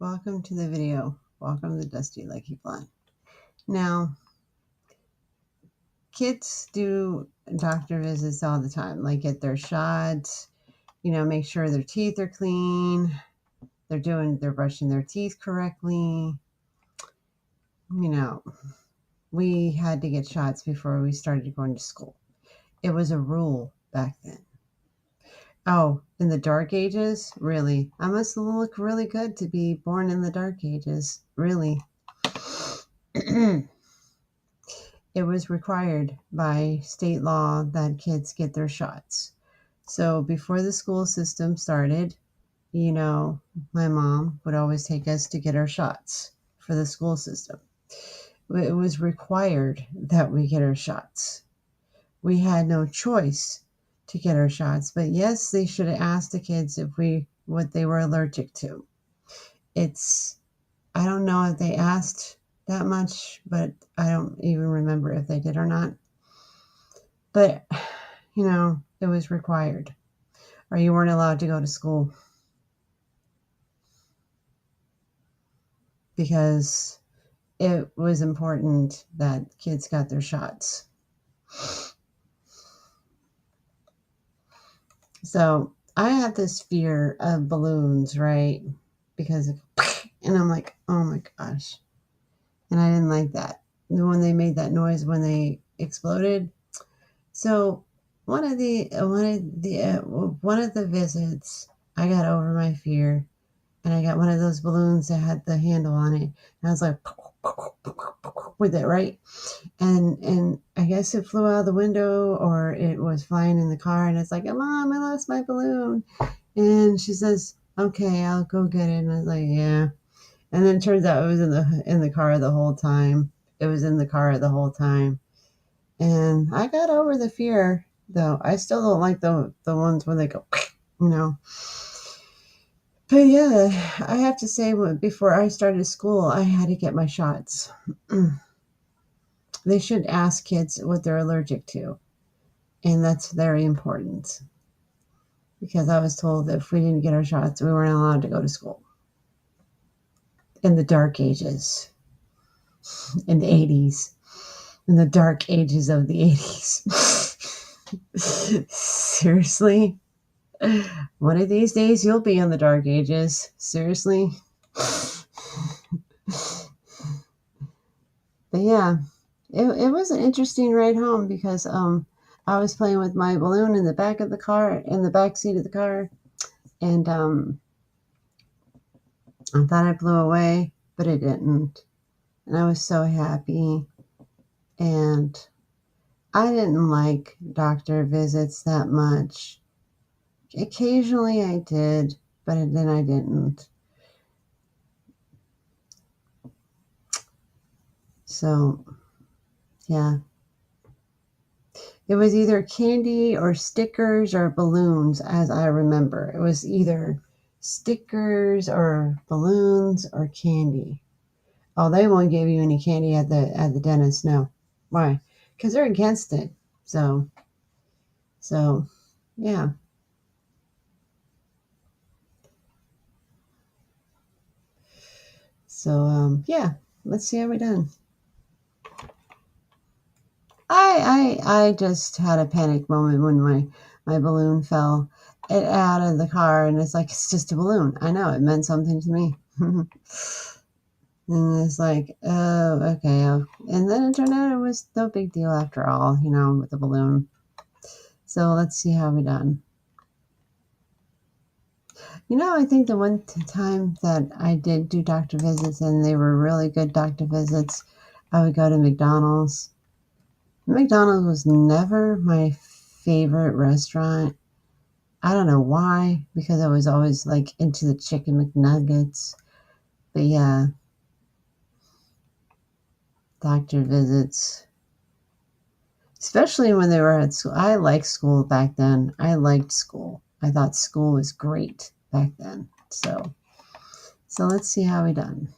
Welcome to the video. Welcome to Dusty Lucky Blonde. Now, kids do doctor visits all the time, like get their shots, make sure their teeth are clean, they're brushing their teeth correctly. We had to get shots before we started going to school. It was a rule back then. Oh, in the dark ages? Really? I must look really good to be born in the dark ages. Really. It was required by state law that kids get their shots. So before the school system started, my mom would always take us to get our shots for the school system. It was required that we get our shots. We had no choice to get our shots, but yes, they should have asked the kids what they were allergic to. I don't know if they asked that much, but I don't even remember if they did or not. But, it was required, or you weren't allowed to go to school because it was important that kids got their shots. So I had this fear of balloons, right? And I'm like, oh my gosh. And I didn't like that. When they made that noise when they exploded. So one of the visits, I got over my fear, and I got one of those balloons that had the handle on it, and I was like with it, right? And I guess it flew out of the window, or it was flying in the car, and it's like, Mom, I lost my balloon. And she says, okay, I'll go get it. And I was like, yeah. And then it turns out it was in the car the whole time. It was in the car the whole time. And I got over the fear, though. I still don't like the ones when they go, But yeah, I have to say, before I started school, I had to get my shots. They should ask kids what they're allergic to. And that's very important. Because I was told that if we didn't get our shots, we weren't allowed to go to school. In the dark ages. In the 80s. In the dark ages of the 80s. Seriously? One of these days you'll be in the dark ages. Seriously? But yeah, it was an interesting ride home because I was playing with my balloon in the back of the car, in the back seat of the car, and I thought it blew away, but it didn't. And I was so happy. And I didn't like doctor visits that much. Occasionally I did, but then I didn't. So, yeah. It was either candy or stickers or balloons, as I remember. It was either stickers or balloons or candy. Oh, they won't give you any candy at the dentist. No. Why? Because they're against it. So, yeah. So, yeah. Let's see how we're done. I just had a panic moment when my balloon fell out of the car, and it's like, it's just a balloon. I know, it meant something to me. And it's like, oh, okay. And then it turned out it was no big deal after all, with the balloon. So let's see how we done. I think the one time that I did do doctor visits and they were really good doctor visits, I would go to McDonald's. McDonald's was never my favorite restaurant. I don't know why, because I was always like into the chicken McNuggets. But yeah, doctor visits, especially when they were at school. I liked school back then. I liked school. I thought school was great back then. So let's see how we done.